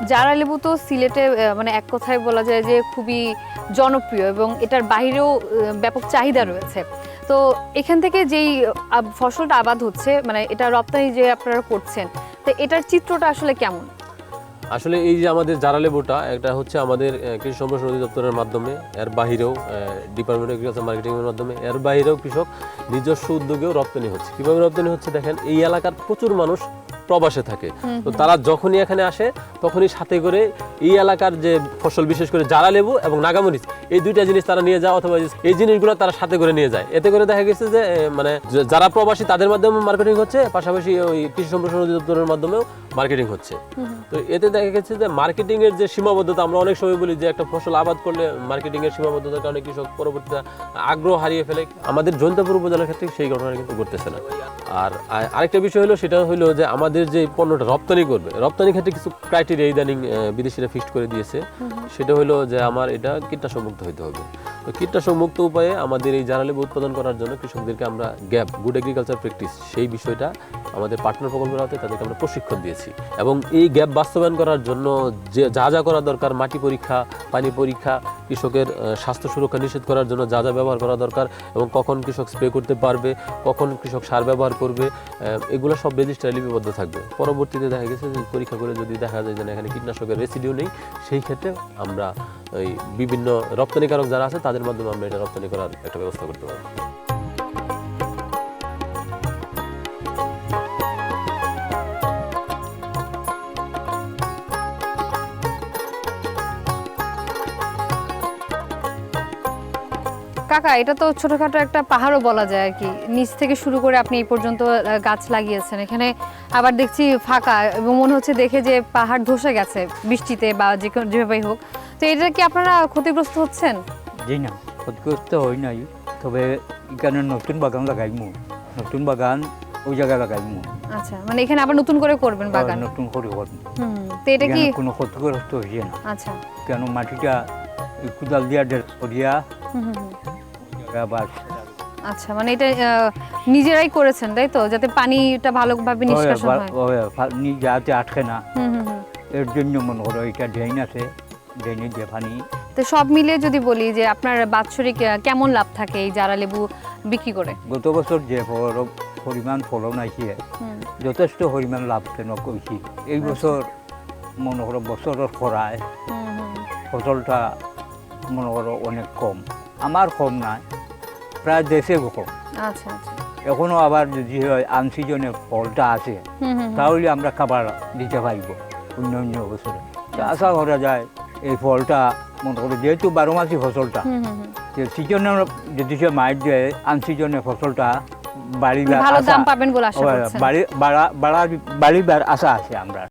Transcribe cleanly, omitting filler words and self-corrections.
জারা লেবু তো সিলেটে মানে এক কথায় বলা যায় যে খুবই জনপ্রিয় এবং এটার বাইরেও ব্যাপক চাহিদা রয়েছে। তো এখান থেকে যেই ফসলটা আবাদ হচ্ছে মানে এটা রপ্তানি যে আপনারা করছেন, তো এটার চিত্রটা আসলে কেমন? আসলে এই যে আমাদের জারা লেবুটা এটা হচ্ছে আমাদের কৃষি সম্প্রসারণ অধিদপ্তরের মাধ্যমে, এর বাহিরেও ডিপার্টমেন্ট অফ এগ্রিকালচার মার্কেটিংয়ের মাধ্যমে, এর বাহিরেও কৃষক নিজস্ব উদ্যোগেও রপ্তানি হচ্ছে। কীভাবে রপ্তানি হচ্ছে দেখেন, এই এলাকার প্রচুর মানুষ প্রবাসে থাকে, তো তারা যখনই এখানে আসে তখনই সাথে করে এই এলাকার যে ফসল, বিশেষ করে জারা লেবু এবং নাগামরিচ, এই দুইটা জিনিস তারা নিয়ে যায়, অথবা এই জিনিসগুলো তারা সাথে করে নিয়ে যায়। এতে করে দেখা গেছে যে মানে যারা প্রবাসী তাদের মাধ্যমে মার্কেটিং হচ্ছে, পাশাপাশি ওই কৃষি সম্প্রসারণ অধিদপ্তরের মাধ্যমেও মার্কেটিং হচ্ছে। তো এতে দেখা গেছে যে মার্কেটিং এর যে সীমাবদ্ধতা, আমরা অনেক সময় বলি যে একটা ফসল আবাদ করলে মার্কেটিং এর সীমাবদ্ধতার কারণে কৃষক পরবর্তীতে আগ্রহ হারিয়ে ফেলে। আমাদের জৈন্তাপুর উপজেলার ক্ষেত্রে সেই ঘটনা কিন্তু ঘটতেছে না। আর আরেকটা বিষয় হলো, সেটা হলো যে আমাদের যে পণ্যটা রপ্তানি করবে, রপ্তানির ক্ষেত্রে কিছু ক্রাইটেরিয়া ইদানিং বিদেশিরা ফিক্সড করে দিয়েছে। সেটা হলো যে আমার এটা কীটনাশক মুক্ত হতে হবে। তো কীটনাশক মুক্ত উপায়ে আমাদের এই জারা লেবু উৎপাদন করার জন্য কৃষকদেরকে আমরা গ্যাপ, গুড এগ্রিকালচার প্র্যাকটিস, সেই বিষয়টা আমাদের পার্টনার প্রকল্পের আওতায় তাদেরকে আমরা প্রশিক্ষণ দিয়েছি। এবং এই গ্যাপ বাস্তবায়ন করার জন্য যে যা করা দরকার, মাটি পরীক্ষা, পানি পরীক্ষা, কৃষকের স্বাস্থ্য সুরক্ষা নিশ্চিত করার জন্য যা ব্যবহার করা দরকার, এবং কখন কৃষক স্প্রে করতে পারবে, কখন কৃষক সার ব্যবহার করবে, এগুলো সব রেজিস্টারে লিপিবদ্ধ থাকবে। পরবর্তীতে দেখা গেছে যে পরীক্ষা করে যদি দেখা যায় যে এখানে কীটনাশকের রেসিডিউ নেই, সেই ক্ষেত্রে আমরা এই বিভিন্ন রপ্তানিকারক যারা আছে তাদের মাধ্যমে আমরা এটা রপ্তানি করার একটা ব্যবস্থা করতে পারবো। কাকা, এটা তো ছোটখাটো একটা পাহাড়ও বলা যায় আর কি, নিচ থেকে শুরু করে আপনি এই পর্যন্ত গাছ লাগিয়েছেন। এখানে আবার দেখছি ফাঁকা, এবং মনে হচ্ছে দেখে যে পাহাড় ধসে গেছে বৃষ্টিতে বা যেভাবেই হোক। তো এটা কি আপনারা ক্ষতিগ্রস্ত হচ্ছেন? জি না, ক্ষতিগ্রস্ত হই নাই, তবে এখানে নতুন বাগান লাগাইমু, নতুন বাগান ওই জায়গায় লাগাইমু। আচ্ছা, মানে এখানে আবার নতুন করে করবেন বাগান? নতুন করে করবো। তো এটা কি কোনো ক্ষতিগ্রস্ত হইছে না? আচ্ছা, কেন মাটিটা কোদাল দিয়া করিয়া আবার। আচ্ছা, মানে এটা নিজেরাই করেছেন তাই তো, যাতে পানিটা ভালোভাবে নিষ্কাশন হয়, যাতে আটকে না, এর জন্য মনে করো এটা ড্রেন আছে, ড্রেনের যে পানি। তো সব মিলে যদি বলি যে আপনার বাৎসরিক কেমন লাভ থাকে এই জারা লেবু বিক্রি করে? গত বছর যে পরিমাণ ফলন আইছে, যথেষ্ট পরিমাণ লাভ কেন কইছি। এই বছর মনে করো বছরের খরায় ফসলটা মনে করো অনেক কম, আমার কম নাই, প্রায় দেশে কম। আচ্ছা আচ্ছা, এখনো আবার যদি হয় আনসিজনে ফলটা আছে, তাহলে আমরা খাবার দিতে পারব অন্য অন্য বছরে। আশা করা যায় এই ফলটা মনে করো যেহেতু 12 মাসি ফসলটা, সিজনে যদি সে মাইট দেয়, আনসিজনে ফসলটা বাড়িবার ভালো দাম পাবেন বলে আশা করছেন? বাড়িবার আশা আছে আমরা।